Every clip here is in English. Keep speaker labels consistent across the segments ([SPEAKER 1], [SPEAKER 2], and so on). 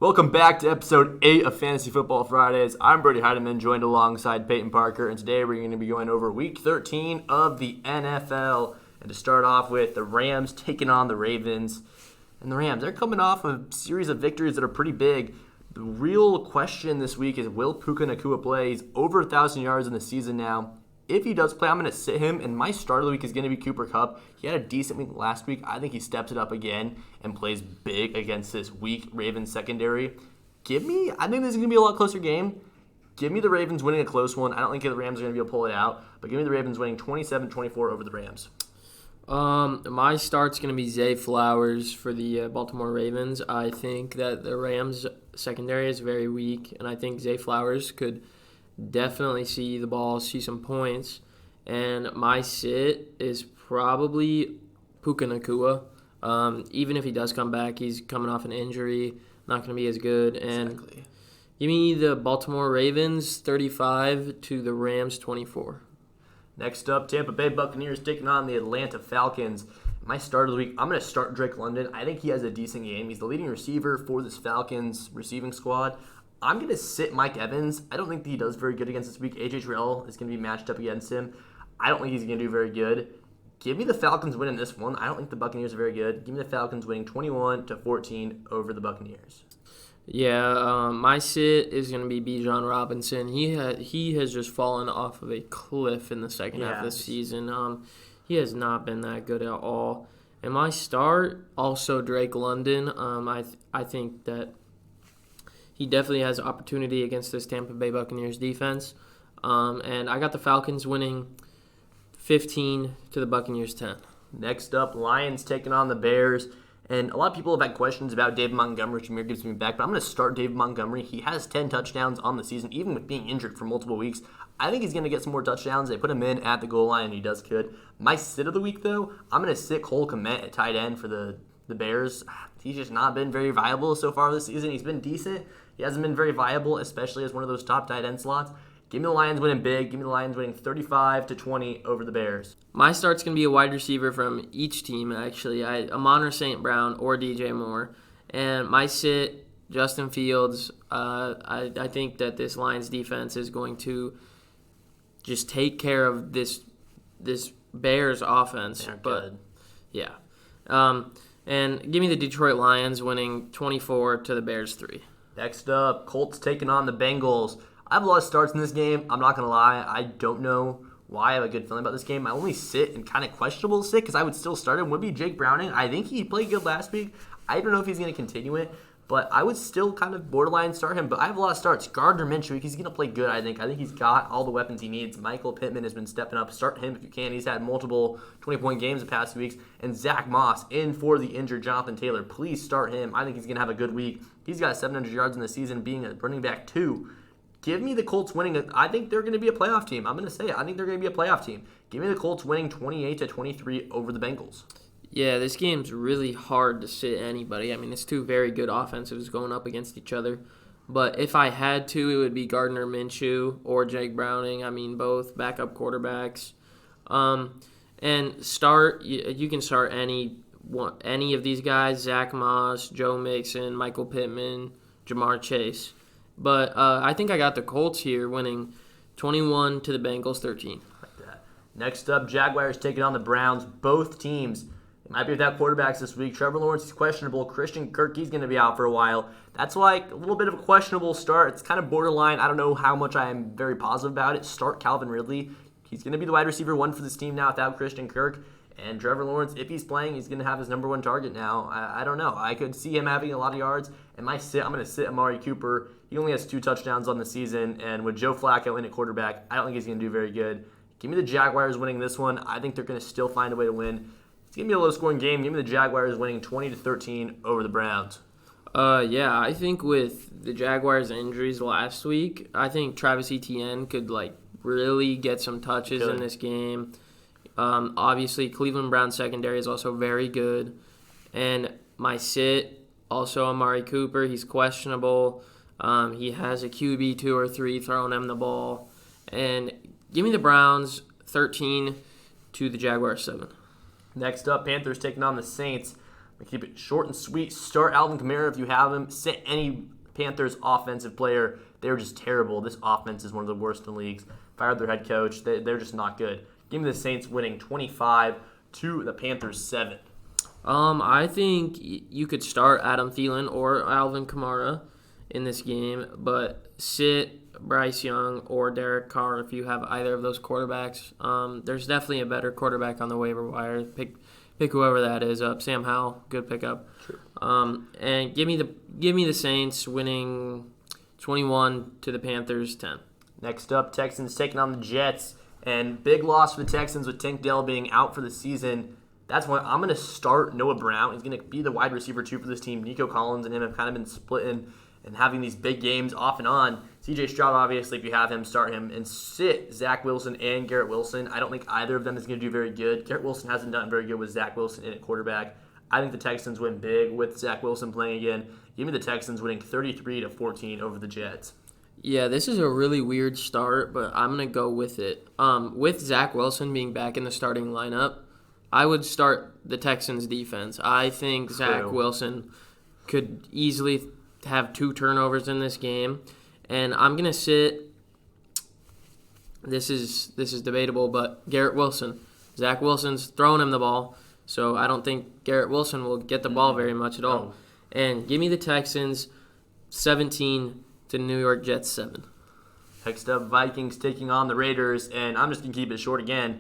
[SPEAKER 1] Welcome back to episode 8 of Fantasy Football Fridays. I'm Brody Heidemann, joined alongside Peyton Parker, and today we're going to be going over Week 13 of the NFL. And to start off with, the Rams taking on the Ravens. And the Rams, they're coming off a series of victories that are pretty big. The real question this week is, will Puka Nacua play? He's over 1,000 yards in the season now. If he does play, I'm going to sit him, and my start of the week is going to be Cooper Kupp. He had a decent week last week. I think he steps it up again and plays big against this weak Ravens secondary. I think this is going to be a lot closer game. Give me the Ravens winning a close one. I don't think the Rams are going to be able to pull it out, but give me the Ravens winning 27-24 over the Rams.
[SPEAKER 2] My start's going to be Zay Flowers for the Baltimore Ravens. I think that the Rams secondary is very weak, and I think Zay Flowers could definitely see the ball, see some points. And my sit is probably Puka Nacua. Even if he does come back, he's coming off an injury, not going to be as good. And
[SPEAKER 1] Exactly.
[SPEAKER 2] give me the Baltimore Ravens 35 to the Rams 24.
[SPEAKER 1] Next up, Tampa Bay Buccaneers taking on the Atlanta Falcons. My start of the week, I'm going to start Drake London. I think he has a decent game. He's the leading receiver for this Falcons receiving squad. I'm going to sit Mike Evans. I don't think that he does very good against this week. A.J. Terrell is going to be matched up against him. I don't think he's going to do very good. Give me the Falcons winning this one. I don't think the Buccaneers are very good. Give me the Falcons winning 21-14 over the Buccaneers.
[SPEAKER 2] Yeah, my sit is going to be Bijan Robinson. He has just fallen off of a cliff in the second half of the season. He has not been that good at all. And my start, also Drake London. I think that he definitely has opportunity against this Tampa Bay Buccaneers defense. And I got the Falcons winning 15 to the Buccaneers 10.
[SPEAKER 1] Next up, Lions taking on the Bears. And a lot of people have had questions about David Montgomery. Jameer gives me back, but I'm going to start David Montgomery. He has 10 touchdowns on the season, even with being injured for multiple weeks. I think he's going to get some more touchdowns. They put him in at the goal line, and he does good. My sit of the week, though, I'm going to sit Cole Kmet at tight end for the Bears. He's just not been very viable so far this season. He's been decent. He hasn't been very viable, especially as one of those top tight end slots. Give me the Lions winning big. Give me the Lions winning 35-20 over the Bears.
[SPEAKER 2] My start's going to be a wide receiver from each team, actually. Amon-Ra St. Brown or DJ Moore. And my sit, Justin Fields. I think that this Lions defense is going to just take care of this Bears offense.
[SPEAKER 1] They're
[SPEAKER 2] but
[SPEAKER 1] good.
[SPEAKER 2] Yeah. And give me the Detroit Lions winning 24 to the Bears 3.
[SPEAKER 1] Next up, Colts taking on the Bengals. I have a lot of starts in this game. I'm not going to lie. I don't know why I have a good feeling about this game. My only sit and kind of questionable sit, because I would still start him, would be Jake Browning. I think he played good last week. I don't know if he's going to continue it, but I would still kind of borderline start him. But I have a lot of starts. Gardner Minshew, he's going to play good, I think. I think he's got all the weapons he needs. Michael Pittman has been stepping up. Start him if you can. He's had multiple 20-point games the past few weeks. And Zach Moss in for the injured Jonathan Taylor. Please start him. I think he's going to have a good week. He's got 700 yards in the season, being a running back 2. Give me the Colts winning. I think they're going to be a playoff team. I'm going to say it. I think they're going to be a playoff team. Give me the Colts winning 28-23 over the Bengals.
[SPEAKER 2] Yeah, this game's really hard to sit anybody. I mean, it's two very good offensives going up against each other. But if I had to, it would be Gardner Minshew or Jake Browning. I mean, both backup quarterbacks. And start, you can start any of these guys, Zach Moss, Joe Mixon, Michael Pittman, Jamar Chase. But I think I got the Colts here winning 21 to the Bengals 13.
[SPEAKER 1] Like that. Next up, Jaguars taking on the Browns. Both teams might be without quarterbacks this week. Trevor Lawrence is questionable. Christian Kirk, he's going to be out for a while. That's like a little bit of a questionable start. It's kind of borderline. I don't know how much I am very positive about it. Start Calvin Ridley. He's going to be the wide receiver 1 for this team now without Christian Kirk. And Trevor Lawrence, if he's playing, he's going to have his number 1 target now. I don't know. I could see him having a lot of yards. And I'm going to sit Amari Cooper. He only has 2 touchdowns on the season. And with Joe Flacco in at quarterback, I don't think he's going to do very good. Give me the Jaguars winning this one. I think they're going to still find a way to win. It's going to be a low-scoring game. Give me the Jaguars winning 20-13 over the Browns.
[SPEAKER 2] Yeah, I think with the Jaguars' injuries last week, I think Travis Etienne could really get some touches in this game. Obviously, Cleveland Browns secondary is also very good. And my sit, also Amari Cooper, he's questionable. He has a QB 2 or 3 throwing him the ball. And give me the Browns 13 to the Jaguars 7.
[SPEAKER 1] Next up, Panthers taking on the Saints. Keep it short and sweet. Start Alvin Kamara if you have him. Sit any Panthers offensive player. They're just terrible. This offense is one of the worst in the leagues. Fired their head coach. They're just not good. Give me the Saints winning 25 to the Panthers 7.
[SPEAKER 2] I think you could start Adam Thielen or Alvin Kamara in this game, but sit Bryce Young or Derek Carr if you have either of those quarterbacks. There's definitely a better quarterback on the waiver wire. Pick whoever that is up. Sam Howell, good pickup.
[SPEAKER 1] True.
[SPEAKER 2] And give me the Saints winning 21 to the Panthers 10.
[SPEAKER 1] Next up, Texans taking on the Jets. And big loss for the Texans with Tank Dell being out for the season. That's why I'm going to start Noah Brown. He's going to be the wide receiver 2 for this team. Nico Collins and him have kind of been splitting and having these big games off and on. CJ Stroud, obviously, if you have him, start him. And sit Zach Wilson and Garrett Wilson. I don't think either of them is going to do very good. Garrett Wilson hasn't done very good with Zach Wilson in at quarterback. I think the Texans win big with Zach Wilson playing again. Give me the Texans winning 33-14 over the Jets.
[SPEAKER 2] Yeah, this is a really weird start, but I'm going to go with it. With Zach Wilson being back in the starting lineup, I would start the Texans defense. I think Zach Wilson could easily have 2 turnovers in this game, and I'm going to sit, this is debatable, but Garrett Wilson. Zach Wilson's throwing him the ball, so I don't think Garrett Wilson will get the ball very much at all.
[SPEAKER 1] No.
[SPEAKER 2] And give me the Texans 17 to New York Jets 7.
[SPEAKER 1] Next up, Vikings taking on the Raiders, and I'm just going to keep it short again.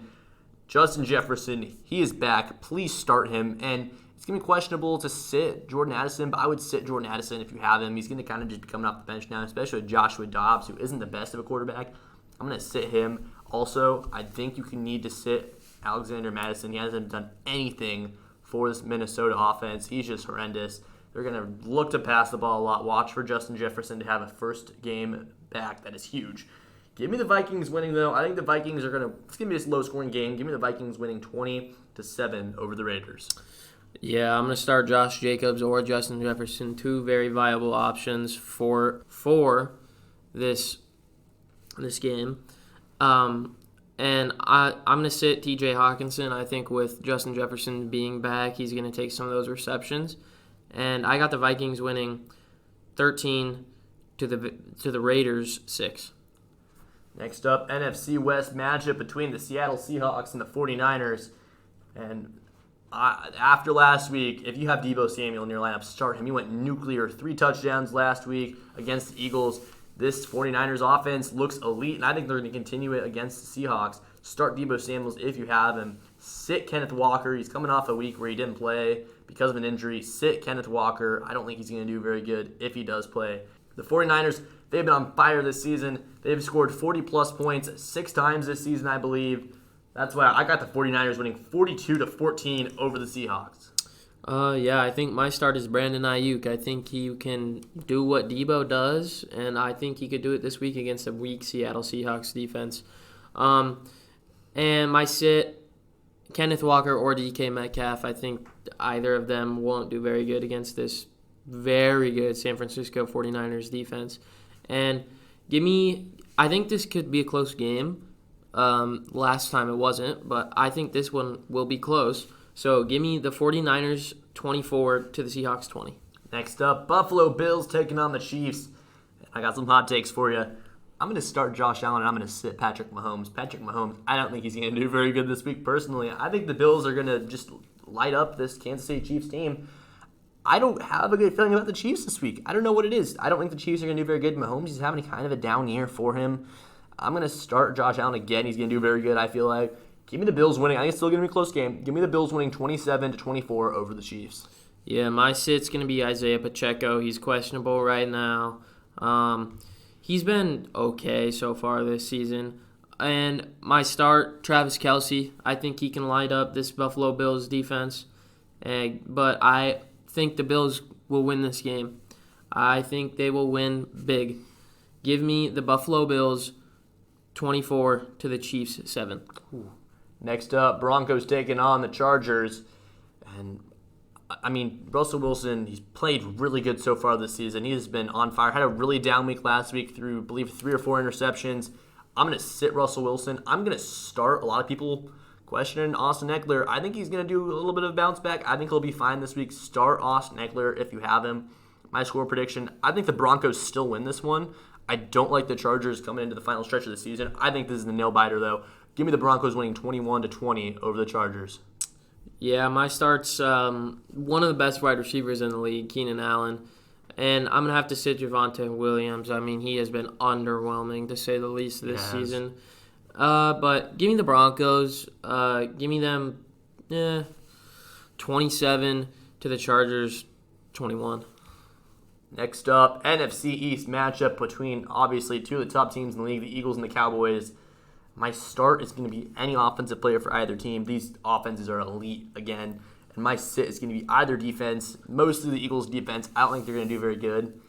[SPEAKER 1] Justin Jefferson, he is back. Please start him, and it's going to be questionable to sit Jordan Addison, but I would sit Jordan Addison if you have him. He's going to kind of just be coming off the bench now, especially with Joshua Dobbs, who isn't the best of a quarterback. I'm going to sit him. Also, I think you can need to sit Alexander Madison. He hasn't done anything for this Minnesota offense. He's just horrendous. They're going to look to pass the ball a lot. Watch for Justin Jefferson to have a first game back. That is huge. Give me the Vikings winning, though. I think the Vikings are it's going to be this low-scoring game. Give me the Vikings winning 20-7 over the Raiders.
[SPEAKER 2] Yeah, I'm going to start Josh Jacobs or Justin Jefferson, 2 very viable options for this game. And I'm going to sit TJ Hawkinson. I think with Justin Jefferson being back, he's going to take some of those receptions. And I got the Vikings winning 13 to the Raiders 6.
[SPEAKER 1] Next up, NFC West matchup between the Seattle Seahawks and the 49ers. And after last week, if you have Deebo Samuel in your lineup, start him. He went nuclear, 3 touchdowns last week against the Eagles. This 49ers offense looks elite, and I think they're going to continue it against the Seahawks. Start Deebo Samuel if you have him. Sit Kenneth Walker. He's coming off a week where he didn't play because of an injury. Sit Kenneth Walker. I don't think he's going to do very good if he does play. The 49ers, they've been on fire this season. They've scored 40-plus points 6 times this season, I believe. That's why I got the 49ers winning 42-14 over the Seahawks.
[SPEAKER 2] Yeah, I think my start is Brandon Ayuk. I think he can do what Deebo does, and I think he could do it this week against a weak Seattle Seahawks defense. And my sit, Kenneth Walker or DK Metcalf. I think either of them won't do very good against this very good San Francisco 49ers defense. And I think this could be a close game. Last time it wasn't, but I think this one will be close. So give me the 49ers 24 to the Seahawks 20.
[SPEAKER 1] Next up, Buffalo Bills taking on the Chiefs. I got some hot takes for you. I'm going to start Josh Allen, and I'm going to sit Patrick Mahomes. Patrick Mahomes, I don't think he's going to do very good this week personally. I think the Bills are going to just light up this Kansas City Chiefs team. I don't have a good feeling about the Chiefs this week. I don't know what it is. I don't think the Chiefs are going to do very good. Mahomes is having kind of a down year for him. I'm going to start Josh Allen again. He's going to do very good, I feel like. Give me the Bills winning. I think it's still going to be a close game. Give me the Bills winning 27-24 over the Chiefs.
[SPEAKER 2] Yeah, my sit's going to be Isaiah Pacheco. He's questionable right now. He's been okay so far this season. And my start, Travis Kelce. I think he can light up this Buffalo Bills defense. But I think the Bills will win this game. I think they will win big. Give me the Buffalo Bills 24 to the Chiefs 7.
[SPEAKER 1] Ooh. Next up, Broncos taking on the Chargers. And, I mean, Russell Wilson, he's played really good so far this season. He has been on fire. Had a really down week last week through, I believe, 3 or 4 interceptions. I'm going to sit Russell Wilson. I'm going to start. A lot of people Questioning Austin Eckler. I think he's going to do a little bit of bounce back. I think he'll be fine this week. Start Austin Eckler if you have him. My score prediction, I think the Broncos still win this one. I don't like the Chargers coming into the final stretch of the season. I think this is the nail-biter, though. Give me the Broncos winning 21-20 over the Chargers.
[SPEAKER 2] Yeah, my start's one of the best wide receivers in the league, Keenan Allen. And I'm going to have to sit Javonte Williams. I mean, he has been underwhelming, to say the least, this season. But give me the Broncos. Give me them 27 to the Chargers 21.
[SPEAKER 1] Next up, NFC East matchup between, obviously, two of the top teams in the league, the Eagles and the Cowboys. My start is going to be any offensive player for either team. These offenses are elite again. And my sit is going to be either defense, mostly the Eagles' defense. I don't think they're going to do very good.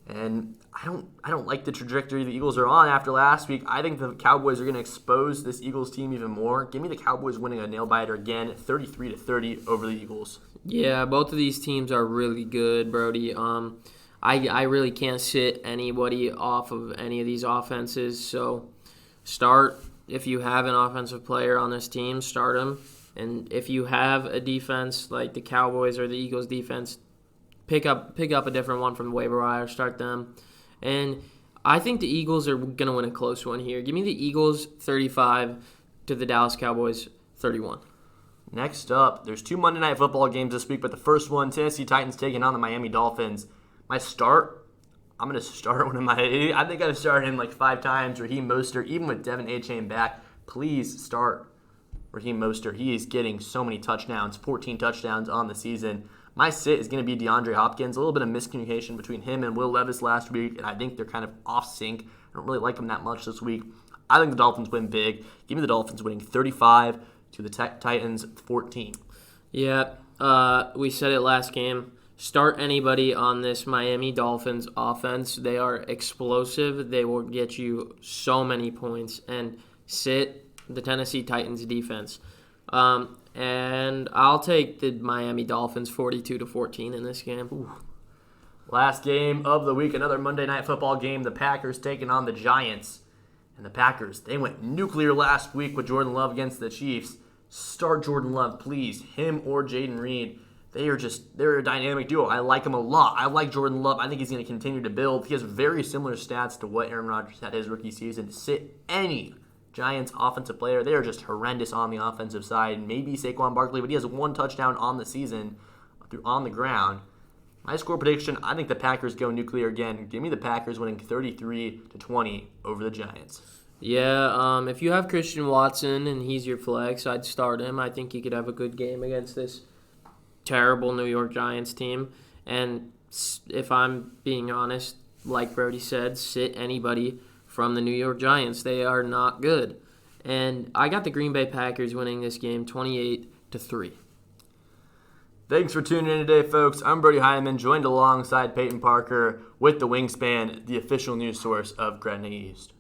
[SPEAKER 1] And I don't like the trajectory the Eagles are on after last week. I think the Cowboys are going to expose this Eagles team even more. Give me the Cowboys winning a nail-biter again, 33-30 over the Eagles.
[SPEAKER 2] Yeah, both of these teams are really good, Brody. I really can't sit anybody off of any of these offenses. So start, if you have an offensive player on this team, start him. And if you have a defense like the Cowboys or the Eagles defense, pick up a different one from the waiver wire, start them. And I think the Eagles are going to win a close one here. Give me the Eagles 35 to the Dallas Cowboys 31.
[SPEAKER 1] Next up, there's two Monday Night Football games this week, but the first one, Tennessee Titans taking on the Miami Dolphins. My start, I'm going to start one of my, I think I've started him like 5 times, Raheem Mostert, even with Devin A-Chain back. Please start Raheem Mostert. He is getting so many touchdowns, 14 touchdowns on the season. My sit is going to be DeAndre Hopkins. A little bit of miscommunication between him and Will Levis last week, and I think they're kind of off sync. I don't really like him that much this week. I think the Dolphins win big. Give me the Dolphins winning 35 to the Titans 14.
[SPEAKER 2] Yeah, we said it last game. Start anybody on this Miami Dolphins offense. They are explosive. They will get you so many points. And sit the Tennessee Titans defense. And I'll take the Miami Dolphins 42-14 in this game.
[SPEAKER 1] Ooh. Last game of the week, another Monday Night Football game. The Packers taking on the Giants. And the Packers, they went nuclear last week with Jordan Love against the Chiefs. Start Jordan Love, please. Him or Jaden Reed. They're a dynamic duo. I like him a lot. I like Jordan Love. I think he's going to continue to build. He has very similar stats to what Aaron Rodgers had his rookie season. Sit any Giants offensive player. They are just horrendous on the offensive side. Maybe Saquon Barkley, but he has 1 touchdown on the season on the ground. My score prediction, I think the Packers go nuclear again. Give me the Packers winning 33-20 over the Giants.
[SPEAKER 2] Yeah, if you have Christian Watson and he's your flex, I'd start him. I think he could have a good game against this terrible New York Giants team. And if I'm being honest, like Brody said, sit anybody from the New York Giants. They are not good. And I got the Green Bay Packers winning this game 28-3.
[SPEAKER 1] Thanks for tuning in today, folks. I'm Brody Heidemann, joined alongside Peyton Parker with the Wingspan, the official news source of Gretna East.